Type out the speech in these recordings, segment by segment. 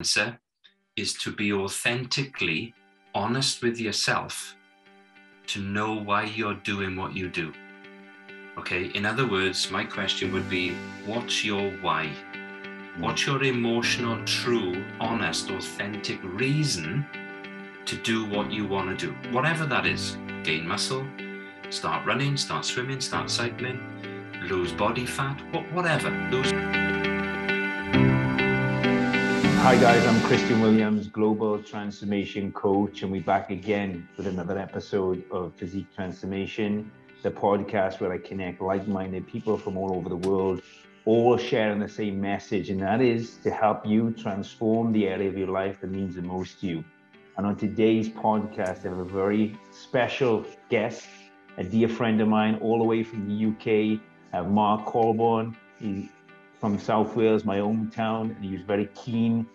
answer is to be authentically honest with yourself, to know why you're doing what you do. Okay, in other words, my question would be, what's your why? What's your emotional, true, honest, authentic reason to do what you want to do? Whatever that is. Gain muscle, start running, start swimming, start cycling, lose body fat, whatever. Hi guys, I'm Christian Williams, Global Transformation Coach, and we're back again with another episode of Physique Transformation, the podcast where I connect like-minded people from all over the world, all sharing the same message, and that is to help you transform the area of your life that means the most to you. And on today's podcast, I have a very special guest, a dear friend of mine all the way from the UK. I have Mark Colbourne. He's from South Wales, my hometown, and he was very keen,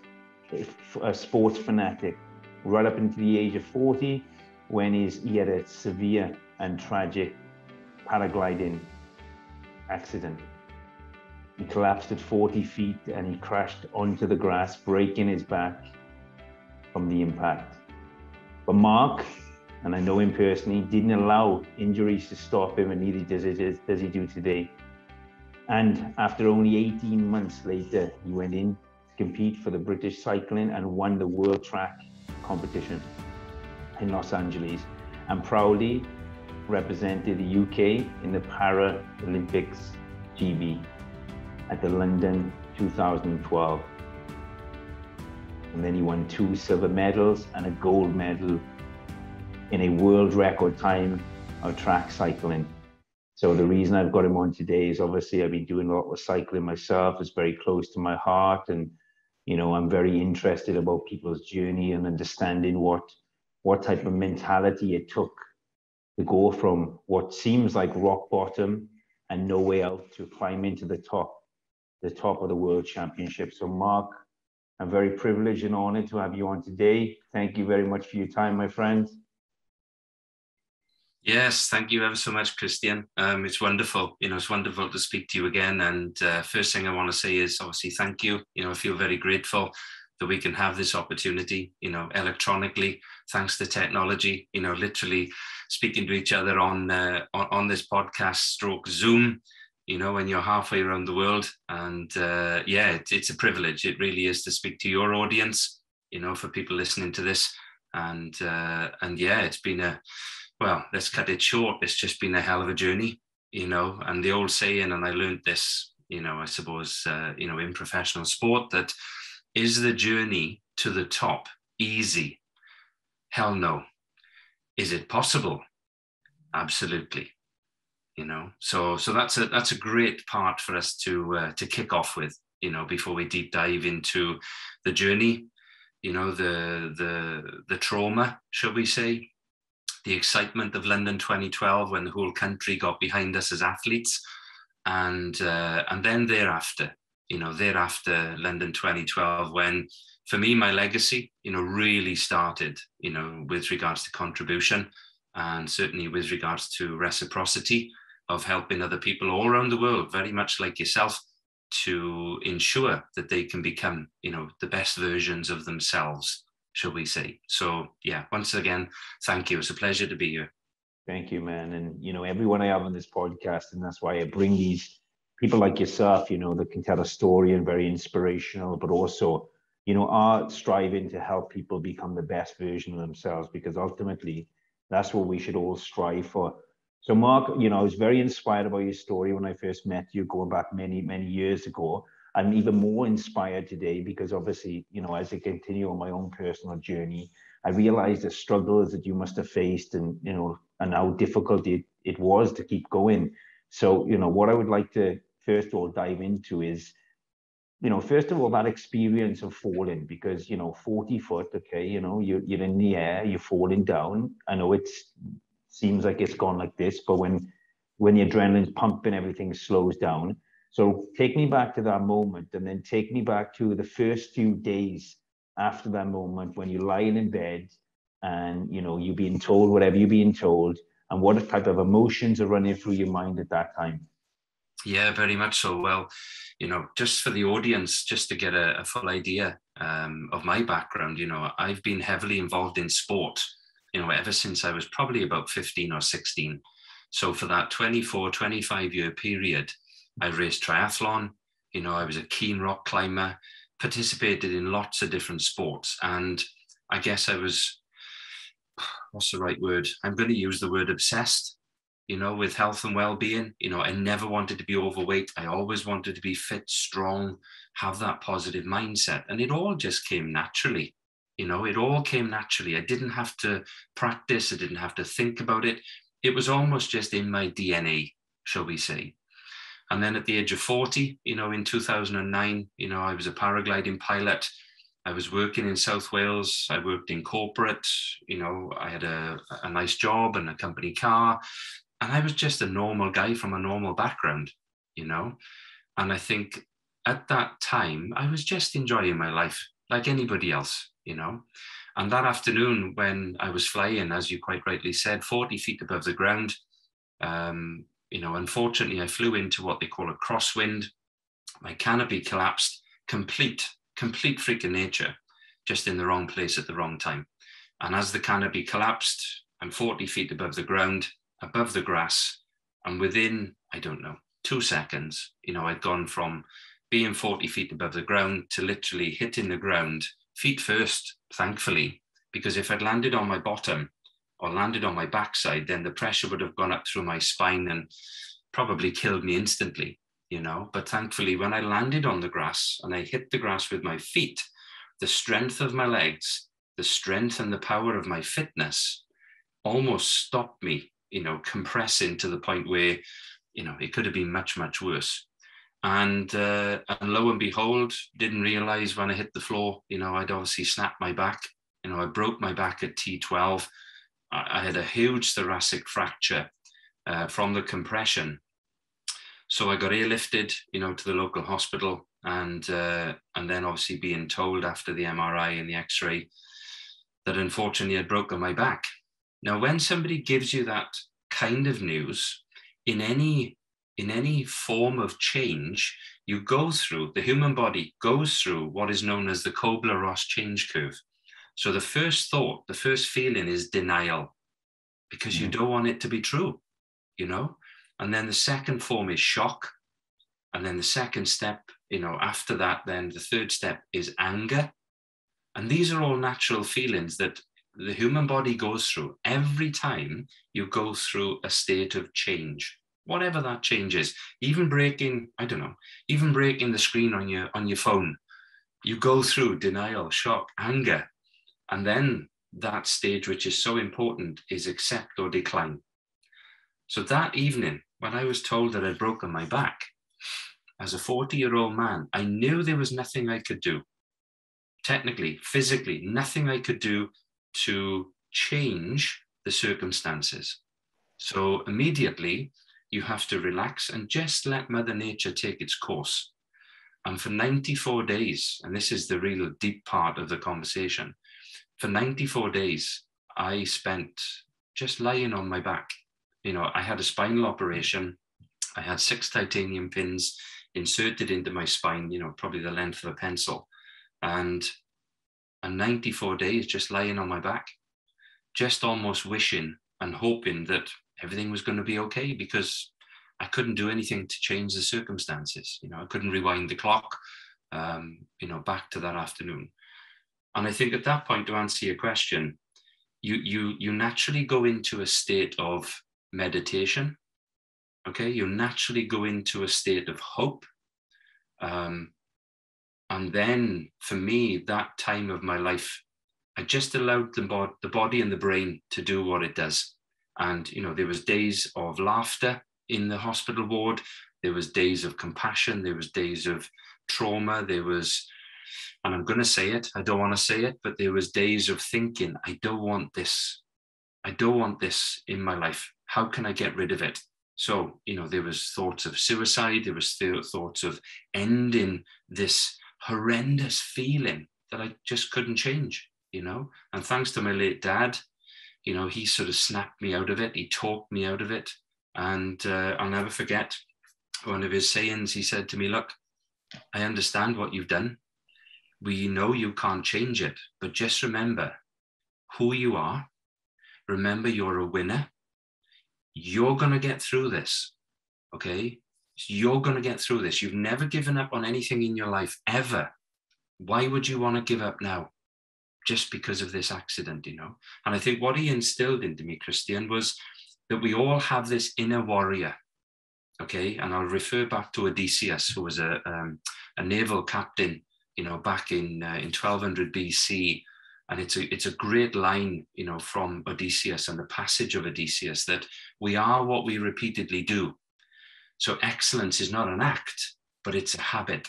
a sports fanatic, right up into the age of 40 when he had a severe and tragic paragliding accident. He collapsed at 40 feet and he crashed onto the grass, breaking his back from the impact. But Mark, and I know him personally, didn't allow injuries to stop him, and neither does he do today. And after only 18 months later, he went in to compete for the British cycling and won the World Track competition in Los Angeles, and proudly represented the UK in the Paralympics GB at the London 2012. And then he won 2 silver medals and a gold medal in a world record time of track cycling. So the reason I've got him on today is obviously I've been doing a lot with cycling myself. It's very close to my heart, and I'm very interested about people's journey and understanding what type of mentality it took to go from what seems like rock bottom and no way out to climb into the top of the World Championship. So Mark, I'm very privileged and honored to have you on today. Thank you very much for your time, my friend. Yes, thank you ever so much, Christian. It's wonderful. It's wonderful to speak to you again. And first thing I want to say is obviously thank you. I feel very grateful that we can have this opportunity, electronically, thanks to technology, literally speaking to each other on this podcast stroke Zoom, when you're halfway around the world. And it's a privilege. It really is to speak to your audience, for people listening to this. And it's been well, let's cut it short. It's just been a hell of a journey, and the old saying, and I learned this, I suppose, in professional sport, that is the journey to the top easy? Hell no. Is it possible? Absolutely. So that's a great part for us to kick off with, before we deep dive into the journey, the trauma, shall we say, the excitement of London 2012 when the whole country got behind us as athletes, and then thereafter London 2012, when for me my legacy really started, with regards to contribution, and certainly with regards to reciprocity of helping other people all around the world, very much like yourself, to ensure that they can become the best versions of themselves, shall we say. So yeah, once again, thank you. It's a pleasure to be here. Thank you, man. And everyone I have on this podcast, and that's why I bring these people like yourself, that can tell a story and very inspirational, but also, are striving to help people become the best version of themselves, because ultimately that's what we should all strive for. So Mark, I was very inspired by your story when I first met you, going back many, many years ago. I'm even more inspired today because obviously, as I continue on my own personal journey, I realized the struggles that you must have faced, and how difficult it was to keep going. So, what I would like to first of all dive into is, first of all, that experience of falling, because, 40 foot, okay, you're in the air, you're falling down. I know it seems like it's gone like this, but when the adrenaline's pumping, everything slows down. So take me back to that moment, and then take me back to the first few days after that moment when you're lying in bed and, you're being told whatever you're being told, and what type of emotions are running through your mind at that time. Yeah, very much so. Well, just for the audience, just to get a full idea, of my background, I've been heavily involved in sport, ever since I was probably about 15 or 16. So for that 24, 25-year period, I raced triathlon, I was a keen rock climber, participated in lots of different sports. And I guess I was, what's the right word? I'm going to use the word obsessed, with health and well-being. I never wanted to be overweight. I always wanted to be fit, strong, have that positive mindset. And it all just came naturally. It all came naturally. I didn't have to practice. I didn't have to think about it. It was almost just in my DNA, shall we say. And then at the age of 40, in 2009, I was a paragliding pilot. I was working in South Wales. I worked in corporate. I had a nice job and a company car. And I was just a normal guy from a normal background, And I think at that time, I was just enjoying my life like anybody else, And that afternoon when I was flying, as you quite rightly said, 40 feet above the ground, unfortunately, I flew into what they call a crosswind. My canopy collapsed, complete freak of nature, just in the wrong place at the wrong time. And as the canopy collapsed, I'm 40 feet above the ground, above the grass. And within, 2 seconds, I'd gone from being 40 feet above the ground to literally hitting the ground, feet first, thankfully, because if I'd landed on my bottom or landed on my backside, then the pressure would have gone up through my spine and probably killed me instantly, But thankfully, when I landed on the grass and I hit the grass with my feet, the strength of my legs, the strength and the power of my fitness almost stopped me, compressing to the point where, it could have been much, much worse. And lo and behold, didn't realize when I hit the floor, I'd obviously snapped my back. I broke my back at T12. I had a huge thoracic fracture from the compression. So I got airlifted, to the local hospital, and then obviously being told after the MRI and the X-ray that unfortunately I'd broken my back. Now, when somebody gives you that kind of news, in any form of change, the human body goes through what is known as the Colbourne change curve. So the first thought, the first feeling is denial, because you don't want it to be true, And then the second form is shock. And then the second step, after that, then the third step is anger. And these are all natural feelings that the human body goes through every time you go through a state of change, whatever that change is. Even breaking the screen on your phone, you go through denial, shock, anger. And then that stage, which is so important, is accept or decline. So that evening, when I was told that I'd broken my back, as a 40-year-old man, I knew there was nothing I could do. Technically, physically, nothing I could do to change the circumstances. So immediately, you have to relax and just let Mother Nature take its course. And for 94 days, and this is the real deep part of the conversation, for 94 days, I spent just lying on my back. I had a spinal operation. I had 6 titanium pins inserted into my spine, probably the length of a pencil. And 94 days just lying on my back, just almost wishing and hoping that everything was going to be okay, because I couldn't do anything to change the circumstances. I couldn't rewind the clock, back to that afternoon. And I think at that point, to answer your question, you naturally go into a state of meditation. Okay, you naturally go into a state of hope. And then for me, that time of my life, I just allowed the body and the brain to do what it does. And, there was days of laughter in the hospital ward. There was days of compassion. There was days of trauma. There was, and I'm going to say it, I don't want to say it, but there was days of thinking, I don't want this. I don't want this in my life. How can I get rid of it? So, there was thoughts of suicide. There was thoughts of ending this horrendous feeling that I just couldn't change, And thanks to my late dad, he sort of snapped me out of it. He talked me out of it. And I'll never forget one of his sayings. He said to me, look, I understand what you've done. We know you can't change it, but just remember who you are. Remember, you're a winner. You're going to get through this, okay? You're going to get through this. You've never given up on anything in your life, ever. Why would you want to give up now? Just because of this accident, you know? And I think what he instilled into me, Christian, was that we all have this inner warrior, okay? And I'll refer back to Odysseus, who was a naval captain, you know, back in 1200 BC. And it's a great line, you know, from Odysseus and the passage of Odysseus, that we are what we repeatedly do. So excellence is not an act, but it's a habit.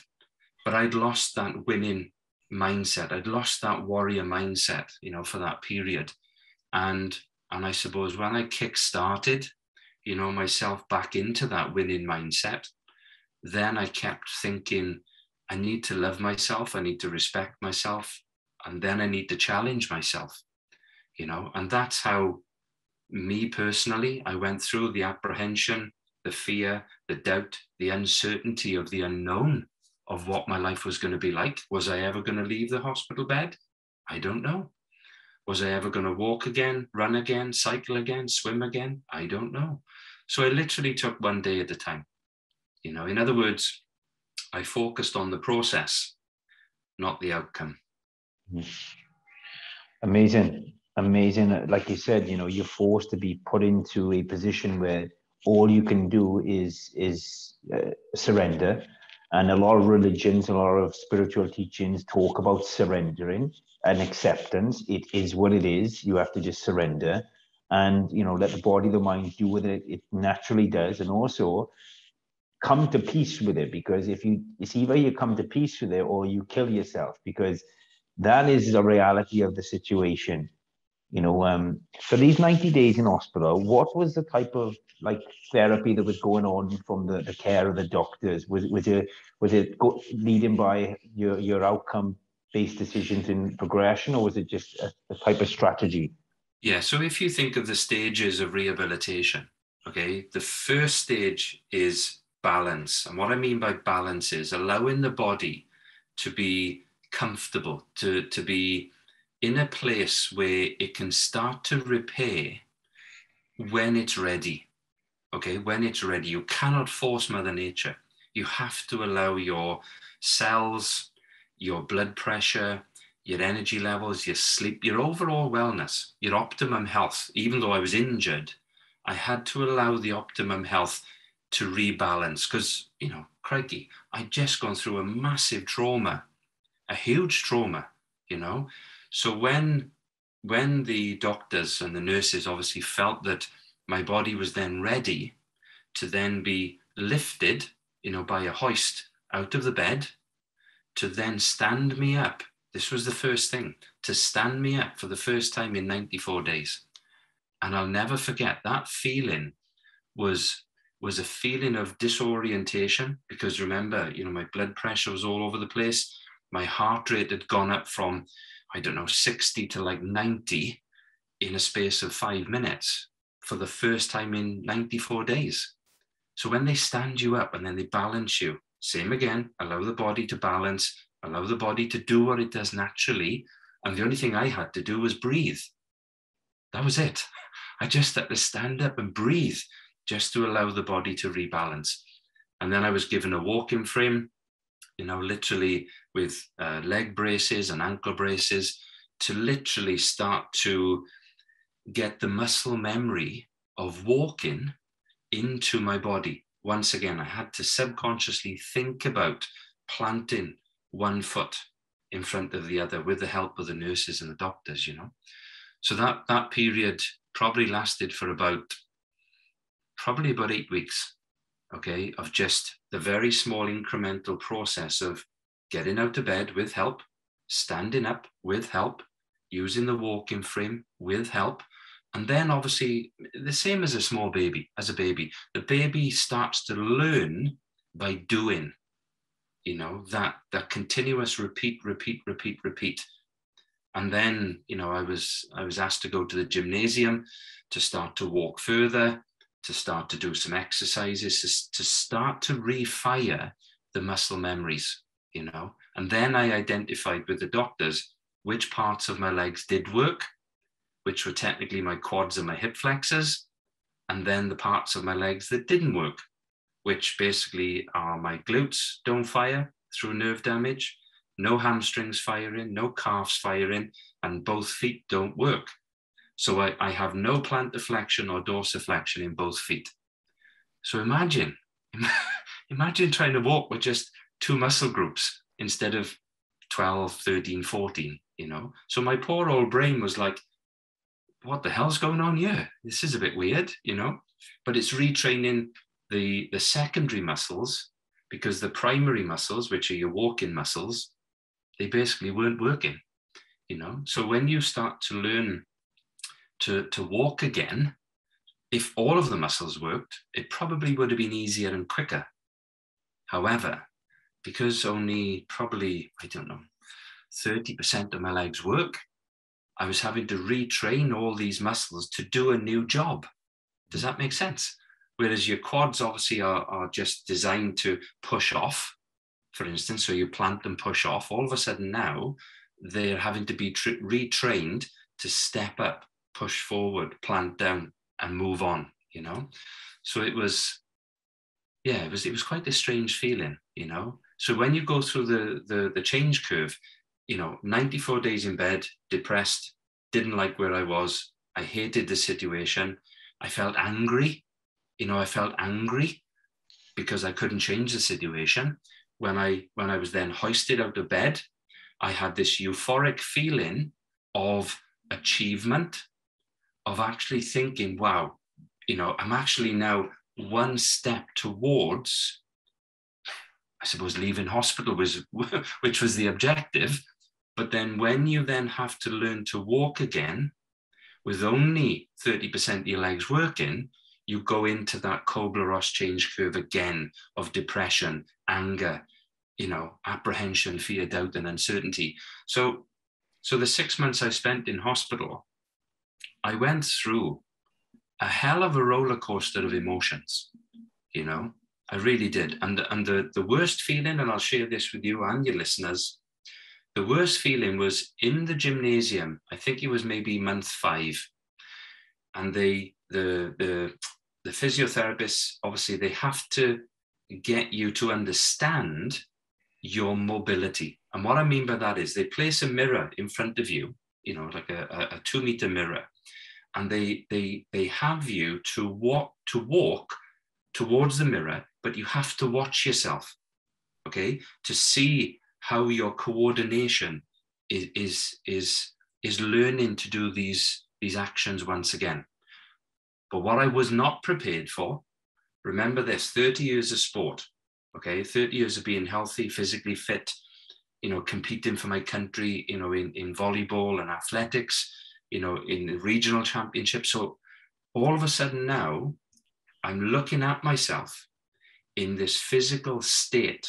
But I'd lost that winning mindset. I'd lost that warrior mindset, you know, for that period. And I suppose when I kick-started, you know, myself back into that winning mindset, then I kept thinking, I need to love myself. I need to respect myself. And then I need to challenge myself, you know, and that's how me personally, I went through the apprehension, the fear, the doubt, the uncertainty of the unknown of what my life was going to be like. Was I ever going to leave the hospital bed? I don't know. Was I ever going to walk again, run again, cycle again, swim again? I don't know. So I literally took one day at a time. You know, in other words, I focused on the process, not the outcome. Amazing. Like you said, you know, you're forced to be put into a position where all you can do is surrender. And a lot of religions, a lot of spiritual teachings talk about surrendering and acceptance. It is what it is. You have to just surrender and, you know, let the body, the mind do what it naturally does. And also come to peace with it, because it's either you come to peace with it or you kill yourself, because that is the reality of the situation. You know, so these 90 days in hospital, what was the type of like therapy that was going on from the care of the doctors? Was it leading by your outcome based decisions in progression, or was it just a type of strategy? Yeah, so if you think of the stages of rehabilitation, okay, the first stage is balance. And what I mean by balance is allowing the body to be comfortable, to be in a place where it can start to repair when it's ready. Okay, when it's ready. You cannot force Mother Nature. You have to allow your cells, your blood pressure, your energy levels, your sleep, your overall wellness, your optimum health. Even though I was injured, I had to allow the optimum health to rebalance because, you know, crikey, I'd just gone through a massive trauma, a huge trauma, you know. So when the doctors and the nurses obviously felt that my body was then ready to then be lifted, you know, by a hoist out of the bed, to then stand me up. This was the first thing, to stand me up for the first time in 94 days. And I'll never forget that feeling was a feeling of disorientation, because remember, you know, my blood pressure was all over the place. My heart rate had gone up from, I don't know, 60 to like 90 in a space of 5 minutes for the first time in 94 days. So when they stand you up and then they balance you, same again, allow the body to balance, allow the body to do what it does naturally. And the only thing I had to do was breathe. That was it. I just had to stand up and breathe just to allow the body to rebalance. And then I was given a walking frame, you know, literally with leg braces and ankle braces, to literally start to get the muscle memory of walking into my body. Once again, I had to subconsciously think about planting one foot in front of the other with the help of the nurses and the doctors, you know. So that period probably lasted for probably about 8 weeks, okay, of just the very small incremental process of getting out of bed with help, standing up with help, using the walking frame with help. And then obviously the same as a baby, the baby starts to learn by doing, you know, that continuous repeat. And then, you know, I was asked to go to the gymnasium to start to walk further, to start to do some exercises, to start to refire the muscle memories, you know. And then I identified with the doctors which parts of my legs did work, which were technically my quads and my hip flexors, and then the parts of my legs that didn't work, which basically are my glutes don't fire through nerve damage, no hamstrings firing, no calves firing, and both feet don't work. So I have no plantar flexion or dorsiflexion in both feet. So imagine trying to walk with just 2 muscle groups instead of 12, 13, 14, So my poor old brain was like, what the hell's going on here? This is a bit weird, but it's retraining the secondary muscles, because the primary muscles, which are your walking muscles, they basically weren't working, So when you start to learn to walk again, if all of the muscles worked, it probably would have been easier and quicker. However, because only probably, 30% of my legs work, I was having to retrain all these muscles to do a new job. Does that make sense? Whereas your quads obviously are just designed to push off, for instance, so you plant and push off. All of a sudden now, they're having to be retrained to step up, push forward, plant down, and move on, So it was quite a strange feeling, So when you go through the change curve, 94 days in bed, depressed, didn't like where I was. I hated the situation. I felt angry. I felt angry because I couldn't change the situation. When I was then hoisted out of bed, I had this euphoric feeling of achievement, of actually thinking, wow, I'm actually now one step towards, I suppose, leaving hospital, which was the objective. But then when you then have to learn to walk again with only 30% of your legs working, you go into that Colbourne change curve again of depression, anger, apprehension, fear, doubt, and uncertainty. So the 6 months I spent in hospital, I went through a hell of a roller coaster of emotions, I really did. And the worst feeling, and I'll share this with you and your listeners, the worst feeling was in the gymnasium. I think it was maybe month 5. And the physiotherapists, obviously, they have to get you to understand your mobility. And what I mean by that is they place a mirror in front of you, like a 2-meter mirror. And they have you to walk towards the mirror, but you have to watch yourself, okay, to see how your coordination is learning to do these actions once again. But what I was not prepared for, remember this, 30 years of sport, okay, 30 years of being healthy, physically fit, competing for my country, in volleyball and athletics, in the regional championships. So all of a sudden now, I'm looking at myself in this physical state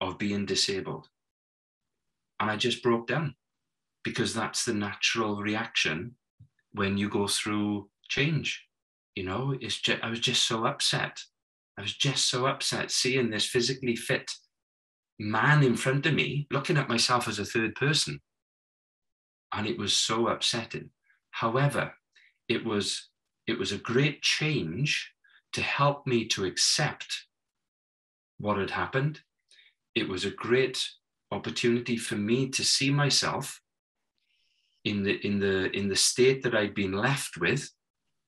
of being disabled. And I just broke down, because that's the natural reaction when you go through change. I was just so upset. I was just so upset seeing this physically fit man in front of me, looking at myself as a third person. And it was so upsetting. However, it was a great change to help me to accept what had happened. It was a great opportunity for me to see myself in the state that I'd been left with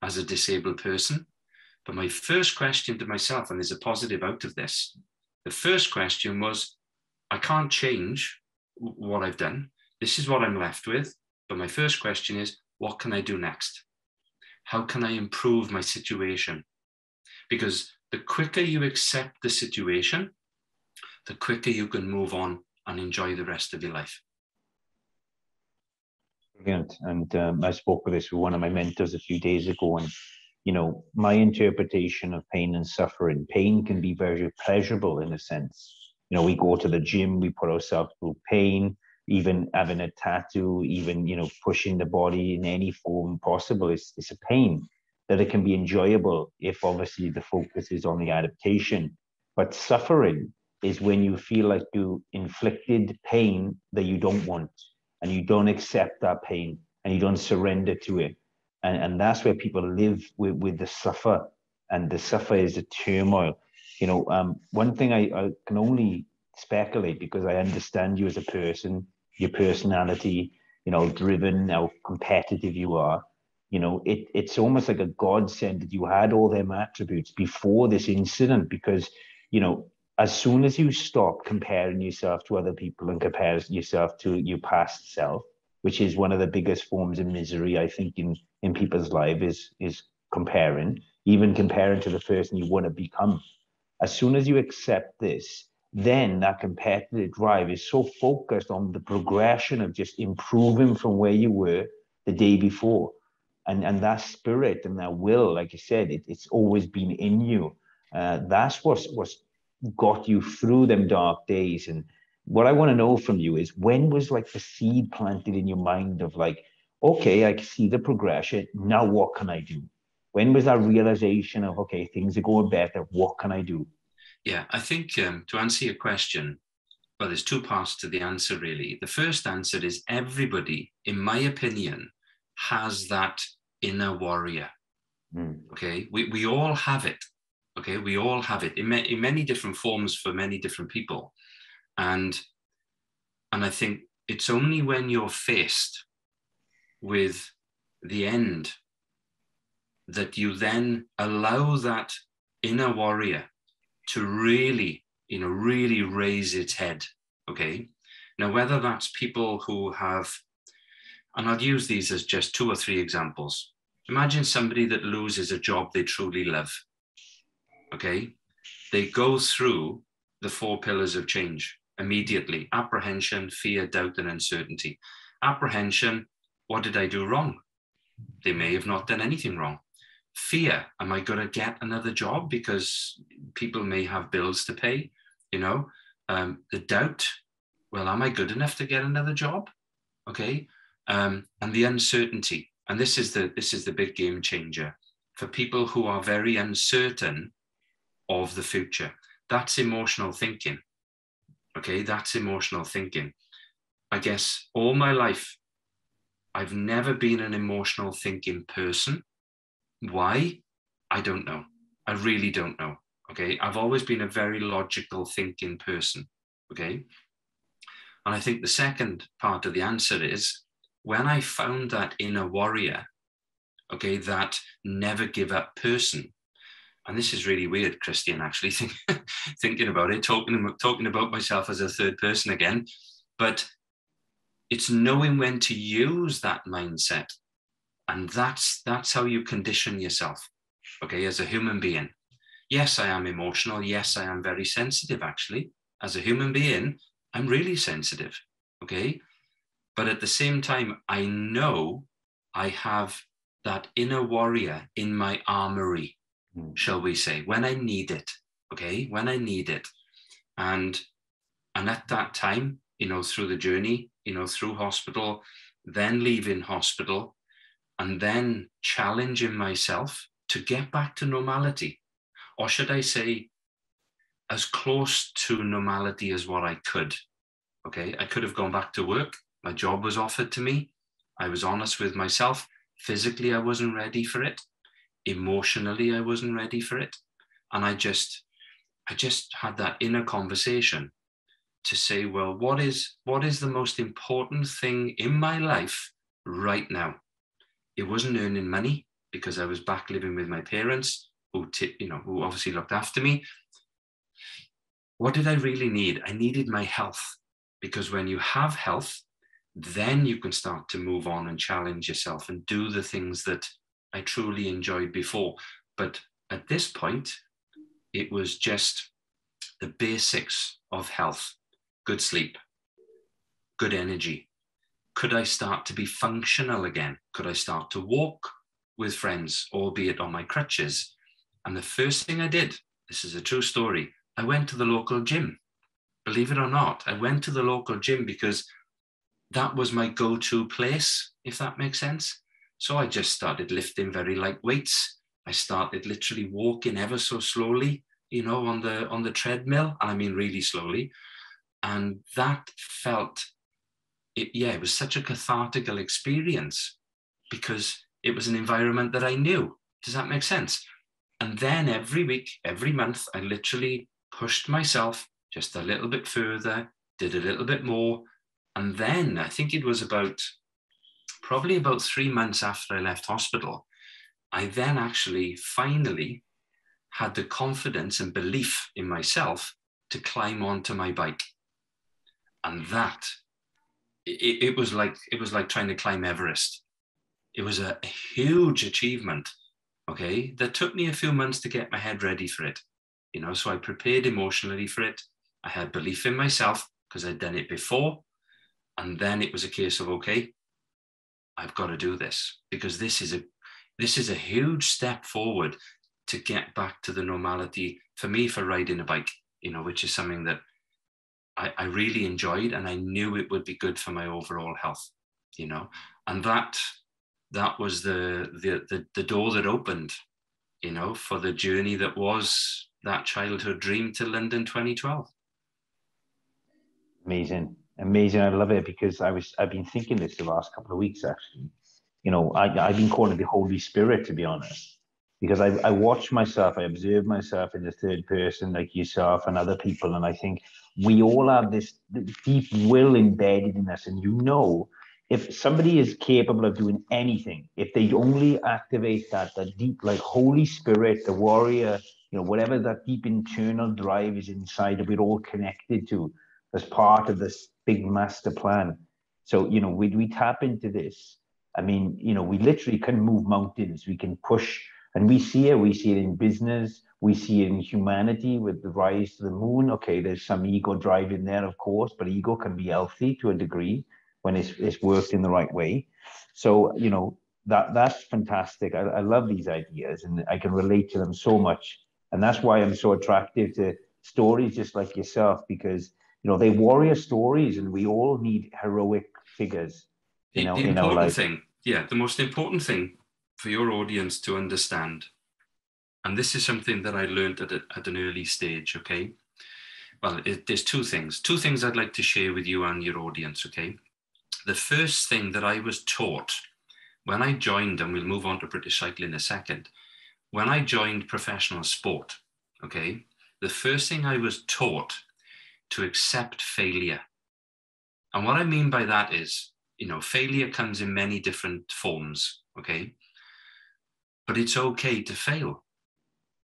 as a disabled person. But my first question to myself, and there's a positive out of this, the first question was, I can't change what I've done. This is what I'm left with. But my first question is, what can I do next? How can I improve my situation? Because the quicker you accept the situation, the quicker you can move on and enjoy the rest of your life. Brilliant. And I spoke with this with one of my mentors a few days ago, and my interpretation of pain and suffering, pain can be very pleasurable in a sense. We go to the gym, we put ourselves through pain, even having a tattoo, even pushing the body in any form possible. It's a pain that it can be enjoyable if obviously the focus is on the adaptation. But suffering is when you feel like you inflicted pain that you don't want, and you don't accept that pain, and you don't surrender to it. And that's where people live with the suffer, and the suffer is the turmoil. One thing I can only speculate, because I understand you as a person, your personality, driven, how competitive you are. It's almost like a godsend that you had all them attributes before this incident, because, as soon as you stop comparing yourself to other people and compare yourself to your past self, which is one of the biggest forms of misery, I think, in people's lives, is comparing, even comparing to the person you want to become. As soon as you accept this, then that competitive drive is so focused on the progression of just improving from where you were the day before. And that spirit and that will, like you said, it's always been in you. That's what's got you through them dark days. And what I want to know from you is, when was like the seed planted in your mind of like, okay, I can see the progression. Now what can I do? When was that realization of, okay, things are going better. What can I do? Yeah, I think to answer your question, well, there's two parts to the answer, really. The first answer is, everybody, in my opinion, has that inner warrior. Okay, we all have it. Okay, we all have it in many different forms for many different people. And I think it's only when you're faced with the end that you then allow that inner warrior to really, really raise its head. Okay. Now, whether that's people who have, and I'll use these as just 2 or 3 examples. Imagine somebody that loses a job they truly love. Okay. They go through the 4 pillars of change immediately: apprehension, fear, doubt, and uncertainty. Apprehension: what did I do wrong? They may have not done anything wrong. Fear: am I going to get another job? Because people may have bills to pay. The doubt: well, am I good enough to get another job? Okay. And the uncertainty, and this is the big game changer for people who are very uncertain of the future. That's emotional thinking. Okay, that's emotional thinking. I guess all my life, I've never been an emotional thinking person. Why? I don't know. I really don't know. Okay, I've always been a very logical thinking person. Okay. And I think the second part of the answer is, when I found that inner warrior, okay, that never give up person. And this is really weird, Christian, actually, thinking about it, talking about myself as a third person again. But it's knowing when to use that mindset. And that's how you condition yourself, okay, as a human being. Yes, I am emotional. Yes, I am very sensitive, actually. As a human being, I'm really sensitive, okay? But at the same time, I know I have that inner warrior in my armory, shall we say, when I need it, okay? When I need it. And at that time, through the journey, through hospital, then leaving hospital, and then challenging myself to get back to normality. Or should I say, as close to normality as what I could. Okay, I could have gone back to work. My job was offered to me. I was honest with myself. Physically, I wasn't ready for it. Emotionally, I wasn't ready for it. And I just had that inner conversation to say, well, what is the most important thing in my life right now? It wasn't earning money, because I was back living with my parents, who obviously looked after me. What did I really need? I needed my health, because when you have health, then you can start to move on and challenge yourself and do the things that I truly enjoyed before. But at this point, it was just the basics of health: good sleep, good energy. Could I start to be functional again? Could I start to walk with friends, albeit on my crutches? And the first thing I did, this is a true story, I went to the local gym. Believe it or not, I went to the local gym because that was my go-to place, if that makes sense. So I just started lifting very light weights. I started literally walking ever so slowly on the treadmill, and I mean really slowly. And that felt, it was such a cathartical experience because it was an environment that I knew. Does that make sense? And then every week, every month, I literally pushed myself just a little bit further, did a little bit more. And then I think it was probably about 3 months after I left hospital, I then actually finally had the confidence and belief in myself to climb onto my bike. And that, it was like trying to climb Everest. It was a huge achievement, okay, that took me a few months to get my head ready for it. So I prepared emotionally for it. I had belief in myself because I'd done it before. And then it was a case of, okay, I've got to do this because this is a huge step forward to get back to the normality for me for riding a bike, which is something that I really enjoyed, and I knew it would be good for my overall health, and that was the door that opened, for the journey that was that childhood dream to London 2012. Amazing. I love it because I've been thinking this the last couple of weeks, actually. I've been calling it the Holy Spirit, to be honest, because I watch myself, I observe myself in the third person, like yourself and other people. And I think we all have this deep will embedded in us. And if somebody is capable of doing anything, if they only activate that deep, like Holy Spirit, the warrior, whatever that deep internal drive is inside that we're all connected to as part of this big master plan. So, we tap into this. I mean, we literally can move mountains, we can push, and we see it in business, we see it in humanity with the rise to the moon. Okay, there's some ego drive in there, of course, but ego can be healthy to a degree when it's worked in the right way. So, that's fantastic. I love these ideas and I can relate to them so much. And that's why I'm so attracted to stories just like yourself, because, they warrior stories and we all need heroic figures, The in our life. the most important thing for your audience to understand, and this is something that I learned at an early stage, okay? Well, there's two things I'd like to share with you and your audience, okay? The first thing that I was taught when I joined, and we'll move on to British Cycling in a second, when I joined professional sport, okay, the first thing I was taught to accept failure. And what I mean by that is, failure comes in many different forms, okay? But it's okay to fail.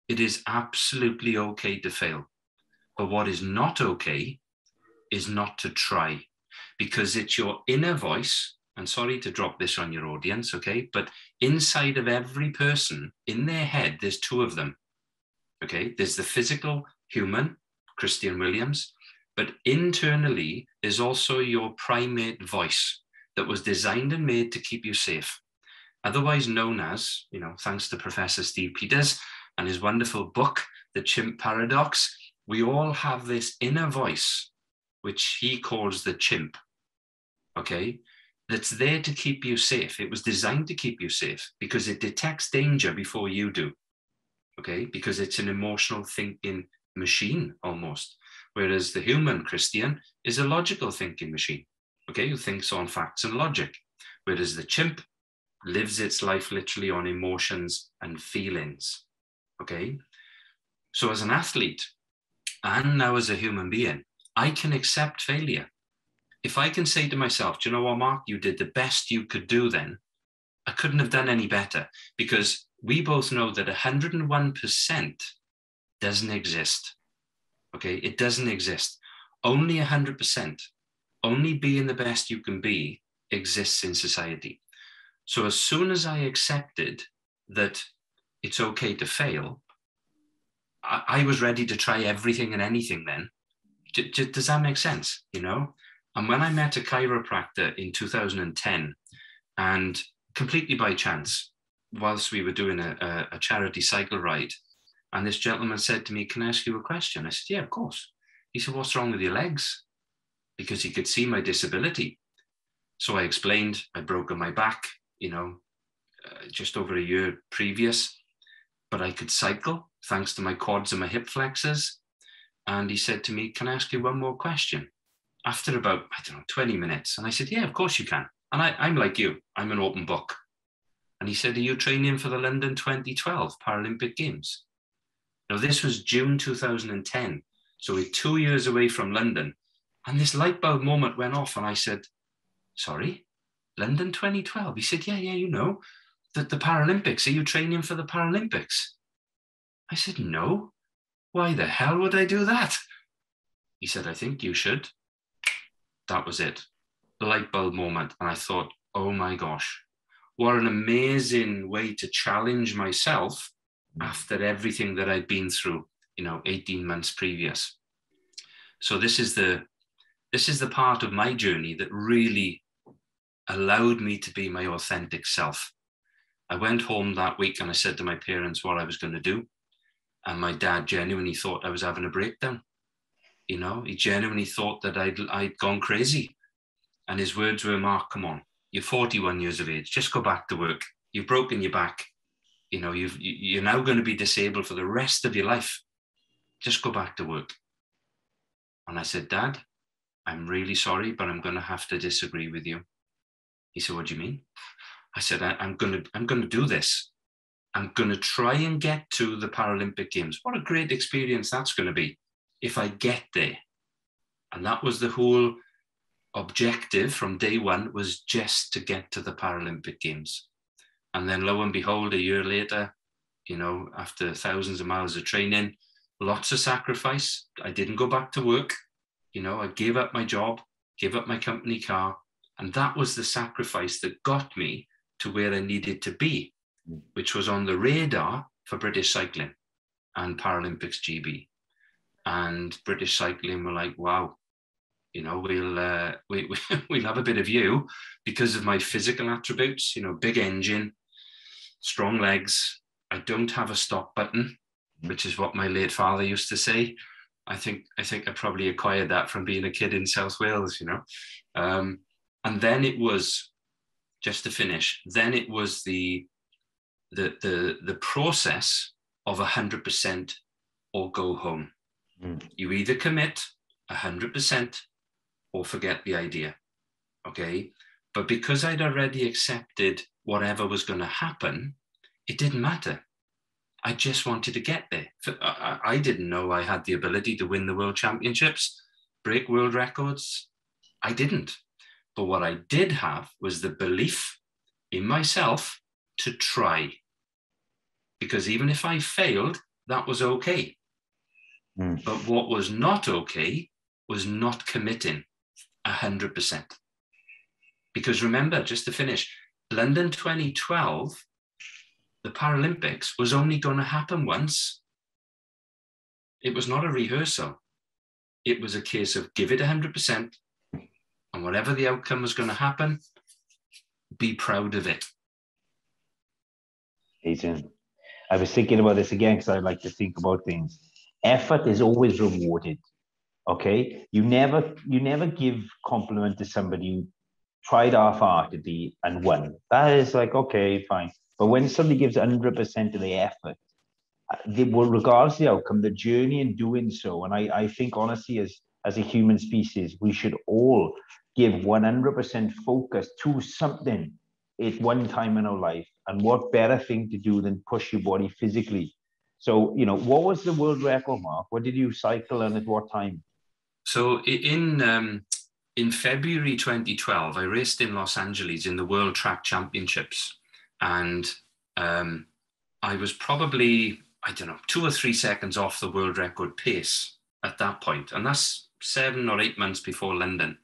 It is absolutely okay to fail. But what is not okay is not to try, because it's your inner voice. And sorry to drop this on your audience, okay? But inside of every person, in their head, there's two of them, okay? There's the physical human, Christian Williams, but internally, there's also your primate voice that was designed and made to keep you safe. Otherwise known as, thanks to Professor Steve Peters and his wonderful book, The Chimp Paradox, we all have this inner voice, which he calls the chimp, okay? That's there to keep you safe. It was designed to keep you safe because it detects danger before you do, okay? Because it's an emotional thinking machine almost. Whereas the human Christian is a logical thinking machine, okay, who thinks on facts and logic. Whereas the chimp lives its life literally on emotions and feelings, okay? So as an athlete, and now as a human being, I can accept failure. If I can say to myself, do you know what, Mark, you did the best you could do then, I couldn't have done any better, because we both know that 101% doesn't exist. Okay, it doesn't exist. Only 100%, only being the best you can be exists in society. So as soon as I accepted that it's okay to fail, I was ready to try everything and anything then. Does that make sense? And when I met a chiropractor in 2010, and completely by chance, whilst we were doing a charity cycle ride, and this gentleman said to me, "Can I ask you a question?" I said, "Yeah, of course." He said, "What's wrong with your legs?" Because he could see my disability. So I explained, I'd broken my back, just over a year previous, but I could cycle thanks to my quads and my hip flexors. And he said to me, can I ask you one more question? After about, 20 minutes. And I said, yeah, of course you can. And I'm like you, I'm an open book. And he said, are you training for the London 2012 Paralympic Games? Now, this was June 2010. So we're 2 years away from London. And this light bulb moment went off. And I said, sorry, London 2012? He said, yeah, you know, the Paralympics. Are you training for the Paralympics? I said, no. Why the hell would I do that? He said, I think you should. That was it. The light bulb moment. And I thought, oh my gosh, what an amazing way to challenge myself after everything that I'd been through, 18 months previous. So this is the part of my journey that really allowed me to be my authentic self. I went home that week and I said to my parents what I was going to do. And my dad genuinely thought I was having a breakdown. He genuinely thought that I'd gone crazy. And his words were, Mark, come on, you're 41 years of age. Just go back to work. You've broken your back. You're now going to be disabled for the rest of your life. Just go back to work. And I said, Dad, I'm really sorry, but I'm going to have to disagree with you. He said, what do you mean? I said, I'm going to do this. I'm going to try and get to the Paralympic Games. What a great experience that's going to be if I get there. And that was the whole objective from day one, was just to get to the Paralympic Games. And then lo and behold, a year later, after thousands of miles of training, lots of sacrifice. I didn't go back to work. I gave up my job, gave up my company car. And that was the sacrifice that got me to where I needed to be, which was on the radar for British cycling and Paralympics GB. And British cycling were like, wow, we'll have a bit of you because of my physical attributes, big engine, strong legs. I don't have a stop button, which is what my late father used to say. I think I probably acquired that from being a kid in South Wales, and then it was, just to finish, then it was the process of 100% or go home. You either commit 100% or forget the idea, okay? But because I'd already accepted whatever was going to happen, it didn't matter. I just wanted to get there. I didn't know I had the ability to win the world championships, break world records. I didn't. But what I did have was the belief in myself to try. Because even if I failed, that was okay. But what was not okay was not committing 100%. Because remember, just to finish, London 2012, the Paralympics was only going to happen once. It was not a rehearsal. It was a case of give it 100%, and whatever the outcome was going to happen, be proud of it. Adrian, I was thinking about this again because I like to think about things. Effort is always rewarded. Okay, you never give compliment to somebody who tried half-heartedly and won. That is like, okay, fine. But when somebody gives 100% of the effort, they will, regardless of the outcome, the journey in doing so. And I think honestly, as a human species, we should all give 100% focus to something at one time in our life. And what better thing to do than push your body physically? So, what was the world record, Mark? What did you cycle and at what time? So in February 2012, I raced in Los Angeles in the World Track Championships. And I was probably, 2 or 3 seconds off the world record pace at that point. And that's 7 or 8 months before London.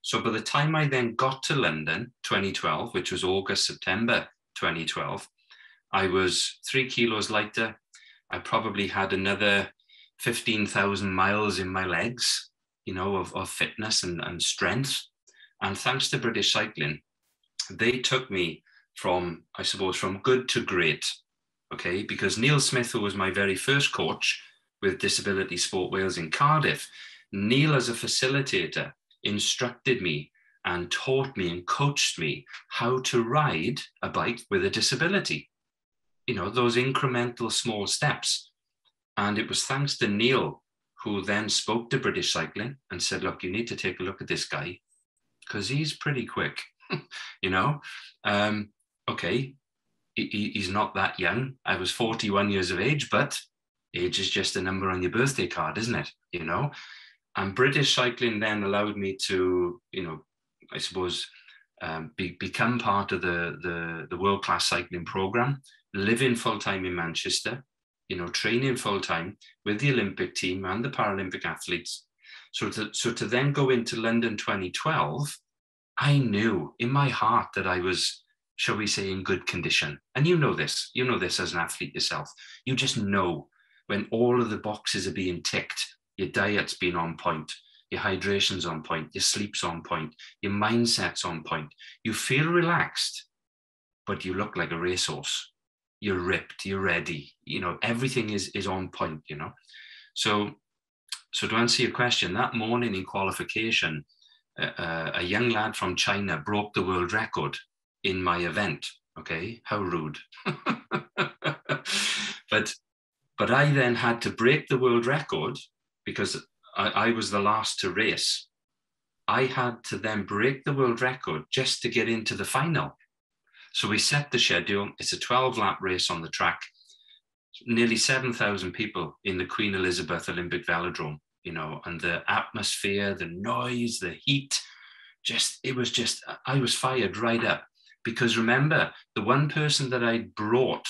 So by the time I then got to London 2012, which was August, September 2012, I was 3 kilos lighter. I probably had another 15,000 miles in my legs, of fitness and strength. And thanks to British Cycling, they took me from good to great, okay? Because Neil Smith, who was my very first coach with Disability Sport Wales in Cardiff, Neil, as a facilitator, instructed me and taught me and coached me how to ride a bike with a disability. Those incremental small steps. And it was thanks to Neil, who then spoke to British Cycling and said, look, you need to take a look at this guy because he's pretty quick, you know. Okay, he's not that young. I was 41 years of age, but age is just a number on your birthday card, isn't it? You know, and British Cycling then allowed me to, you know, I suppose, become part of the world-class cycling program, living full-time in Manchester, you know, training full-time with the Olympic team and the Paralympic athletes. So to then go into London 2012, I knew in my heart that I was, shall we say, in good condition. And you know this as an athlete yourself. You just know when all of the boxes are being ticked, your diet's been on point, your hydration's on point, your sleep's on point, your mindset's on point. You feel relaxed, but you look like a racehorse. You're ripped, you're ready. You know, everything is on point, you know. So to answer your question, that morning in qualification, a young lad from China broke the world record in my event. Okay, how rude. But I then had to break the world record because I was the last to race. I had to then break the world record just to get into the final. So we set the schedule. It's a 12-lap race on the track. Nearly 7,000 people in the Queen Elizabeth Olympic Velodrome, you know, and the atmosphere, the noise, the heat, I was fired right up. Because remember, the one person that I brought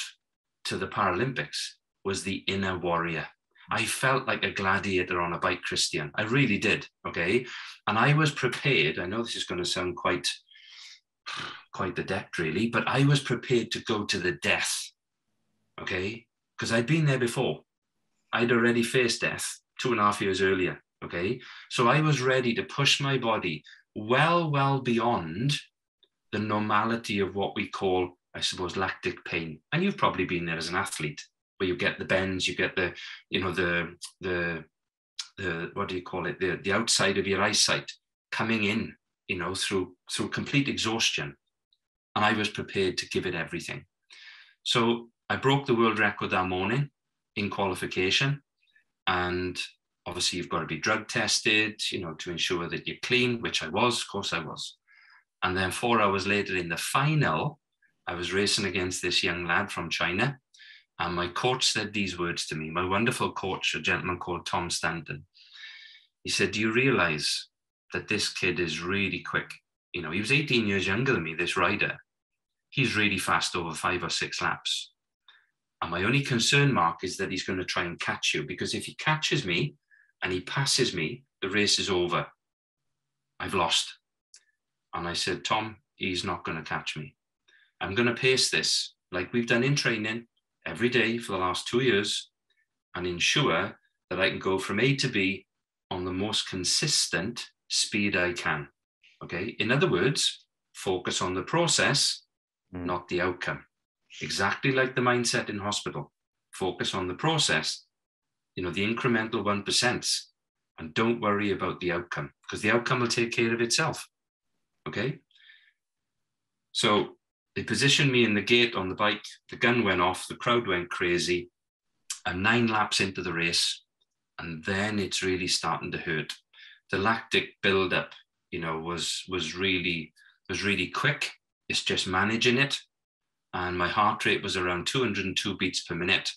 to the Paralympics was the inner warrior. I felt like a gladiator on a bike, Christian. I really did, okay? And I was prepared. I know this is going to sound quite adept, really, but I was prepared to go to the death, okay? Because I'd been there before. I'd already faced death 2.5 years earlier, okay? So I was ready to push my body well beyond the normality of what we call, I suppose, lactic pain. And you've probably been there as an athlete, where you get the bends, you get the, you know, the what do you call it? The outside of your eyesight coming in, you know, through complete exhaustion. And I was prepared to give it everything. So I broke the world record that morning in qualification. And obviously you've got to be drug tested, you know, to ensure that you're clean, which I was, of course I was. And then 4 hours later in the final, I was racing against this young lad from China. And my coach said these words to me, my wonderful coach, a gentleman called Tom Stanton. He said, do you realize that this kid is really quick? You know, he was 18 years younger than me, this rider. He's really fast over 5 or 6 laps. And my only concern, Mark, is that he's going to try and catch you, because if he catches me and he passes me, the race is over. I've lost. And I said, Tom, he's not going to catch me. I'm going to pace this like we've done in training every day for the last 2 years and ensure that I can go from A to B on the most consistent speed I can. Okay. In other words, focus on the process, not the outcome. Exactly like the mindset in hospital. Focus on the process, you know, the incremental 1%, and don't worry about the outcome, because the outcome will take care of itself. Okay. So they positioned me in the gate on the bike. The gun went off. The crowd went crazy. I'm 9 laps into the race. And then it's really starting to hurt. The lactic buildup, you know, was really quick. It's just managing it. And my heart rate was around 202 beats per minute,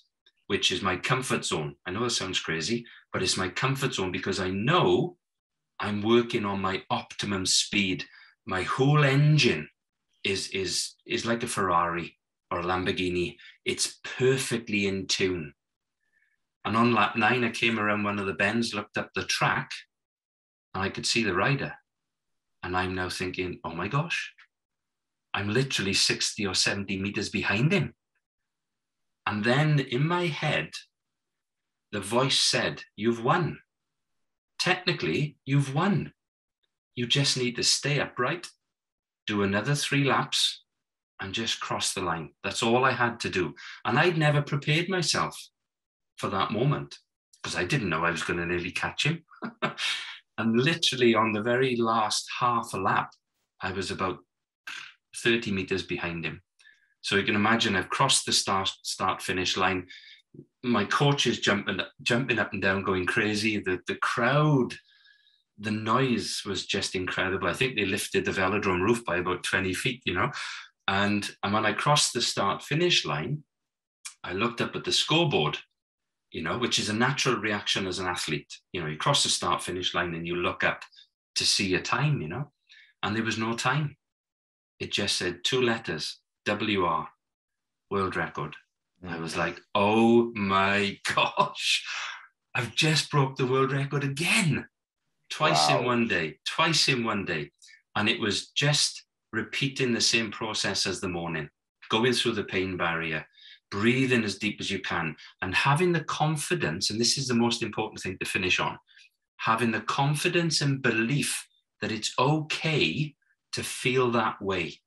which is my comfort zone. I know that sounds crazy, but it's my comfort zone because I know I'm working on my optimum speed. My whole engine is like a Ferrari or a Lamborghini. It's perfectly in tune. And on lap 9, I came around one of the bends, looked up the track, and I could see the rider. And I'm now thinking, oh my gosh, I'm literally 60 or 70 meters behind him. And then in my head, the voice said, you've won. Technically, you've won. You just need to stay upright, do another 3 laps, and just cross the line. That's all I had to do. And I'd never prepared myself for that moment because I didn't know I was going to nearly catch him. And literally on the very last half a lap, I was about 30 meters behind him. So you can imagine I've crossed the start-finish line. my coach is jumping up and down, going crazy. The crowd, the noise was just incredible. I think they lifted the velodrome roof by about 20 feet, And when I crossed the start-finish line, I looked up at the scoreboard, which is a natural reaction as an athlete. You cross the start-finish line and you look up to see your time, and there was no time. It just said 2 letters, WR, world record. I was like, oh my gosh, I've just broke the world record again. Twice in one day. And it was just repeating the same process as the morning, going through the pain barrier, breathing as deep as you can, and having the confidence, and this is the most important thing to finish on, having the confidence and belief that it's okay to feel that way.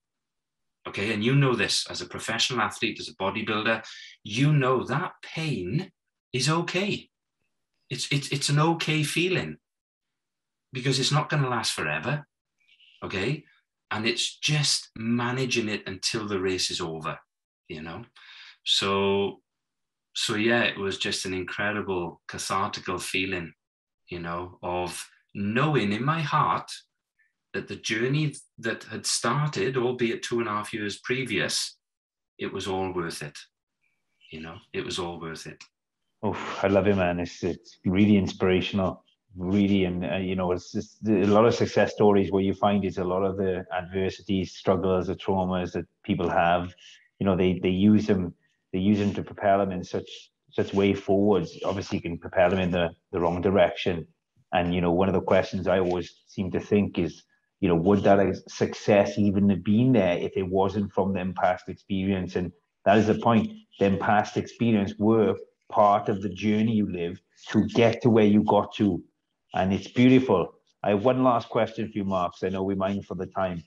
Okay, and this as a professional athlete, as a bodybuilder, that pain is okay. It's an okay feeling, because it's not going to last forever. Okay, and it's just managing it until the race is over. So yeah, it was just an incredible cathartical feeling, of knowing in my heart that the journey that had started, albeit 2.5 years previous, it was all worth it. It was all worth it. Oh, I love it, man. It's really inspirational, really. And, it's just a lot of success stories where you find it's a lot of the adversities, struggles, the traumas that people have, they use them to propel them in such way forwards. Obviously, you can propel them in the wrong direction. And, one of the questions I always seem to think is, would that success even have been there if it wasn't from them past experience? And that is the point. Them past experience were part of the journey you live to get to where you got to. And it's beautiful. I have one last question for you, Mark, because I know we're mindful of the time.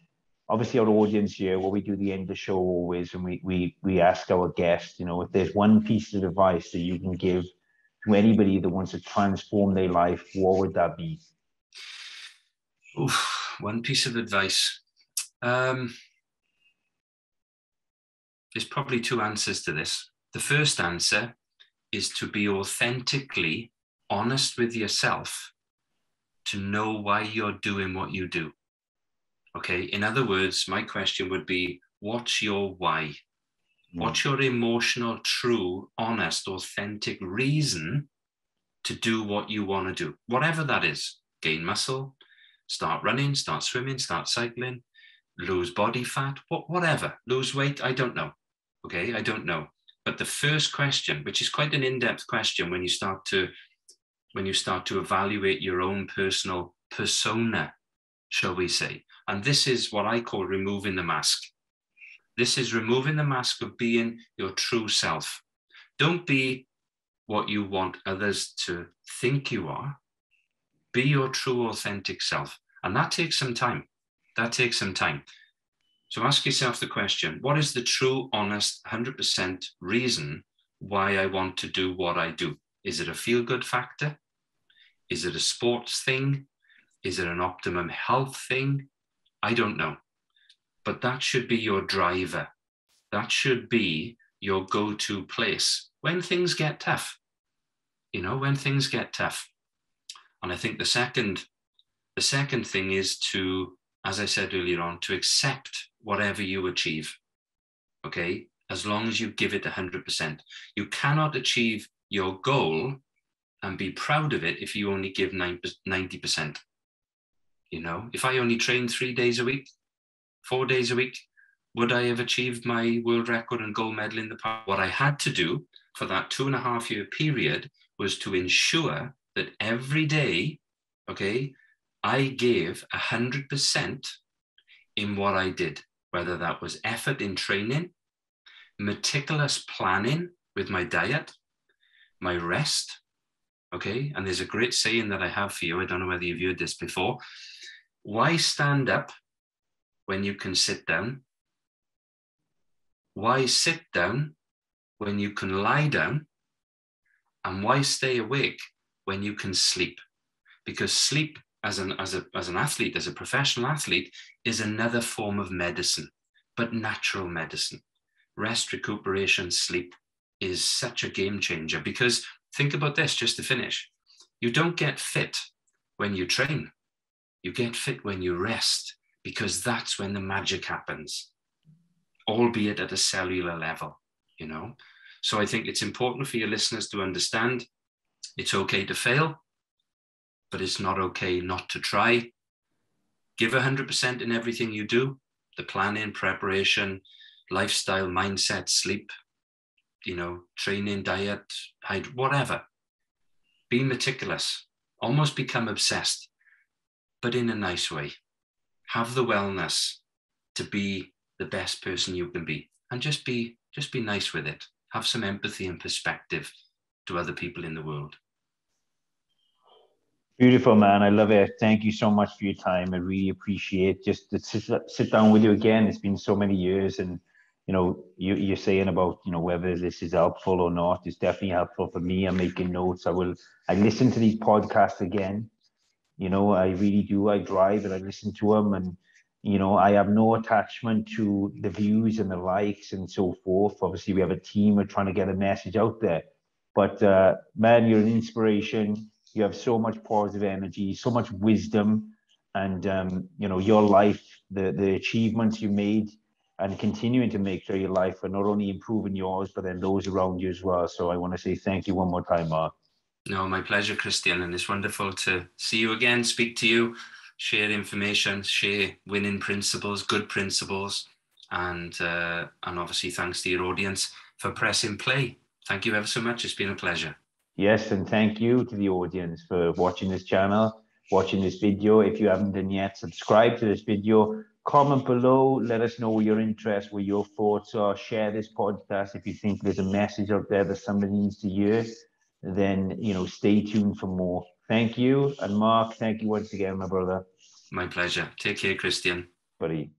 Obviously, our audience here, what we do at the end of the show always, and we ask our guests, if there's one piece of advice that you can give to anybody that wants to transform their life, what would that be? Oof. One piece of advice. There's probably 2 answers to this. The first answer is to be authentically honest with yourself, to know why you're doing what you do. Okay. In other words, my question would be, what's your why? What's your emotional, true, honest, authentic reason to do what you want to do? Whatever that is. Gain muscle, start running, start swimming, start cycling, lose body fat, whatever, lose weight, I don't know. Okay, I don't know. But the first question, which is quite an in-depth question when you start to evaluate your own personal persona, shall we say. And this is what I call removing the mask. This is removing the mask of being your true self. Don't be what you want others to think you are. Be your true, authentic self. And that takes some time. So ask yourself the question, what is the true, honest, 100% reason why I want to do what I do? Is it a feel-good factor? Is it a sports thing? Is it an optimum health thing? I don't know. But that should be your driver. That should be your go-to place when things get tough. When things get tough. And I think the second thing is to, as I said earlier on, to accept whatever you achieve. Okay? As long as you give it 100%. You cannot achieve your goal and be proud of it if you only give 90%. If I only trained 3 days a week, 4 days a week, would I have achieved my world record and gold medal in the past? What I had to do for that 2.5 year period was to ensure that every day, okay, I gave 100% in what I did, whether that was effort in training, meticulous planning with my diet, my rest, okay? And there's a great saying that I have for you. I don't know whether you've heard this before. Why stand up when you can sit down? Why sit down when you can lie down? And why stay awake when you can sleep? Because sleep as an athlete, as a professional athlete, is another form of medicine, but natural medicine. Rest, recuperation, sleep. is such a game changer, because think about this, just to finish. You don't get fit when you train. You get fit when you rest, because that's when the magic happens, albeit at a cellular level, you know? So I think it's important for your listeners to understand it's okay to fail, but it's not okay not to try. Give 100% in everything you do, the planning, preparation, lifestyle, mindset, sleep, you know, training, diet, whatever. Be meticulous, almost become obsessed, but in a nice way. Have the wellness to be the best person you can be, and just be nice with it. Have some empathy and perspective to other people in the world. Beautiful, man. I love it. Thank you so much for your time. I really appreciate just to sit down with you again. It's been so many years, and you know, you're saying about, you know, whether this is helpful or not. It's definitely helpful for me. I'm making notes. I listen to these podcasts again. You know, I really do. I drive and I listen to them, and you know, I have no attachment to the views and the likes and so forth. Obviously, we have a team. We're trying to get a message out there. But man, you're an inspiration. You have so much positive energy, so much wisdom, and you know, your life, the achievements you made and continuing to make through your life are not only improving yours, but then those around you as well. So I want to say thank you one more time, Mark. No, my pleasure, Christian. And it's wonderful to see you again, speak to you, share information, share winning principles, good principles. And obviously, thanks to your audience for pressing play. Thank you ever so much. It's been a pleasure. Yes, and thank you to the audience for watching this channel, watching this video. If you haven't done yet, subscribe to this video, comment below, let us know what your interests, what your thoughts are, share this podcast. If you think there's a message out there that somebody needs to hear, then, you know, stay tuned for more. Thank you. And Mark, thank you once again, my brother. My pleasure. Take care, Christian. Buddy.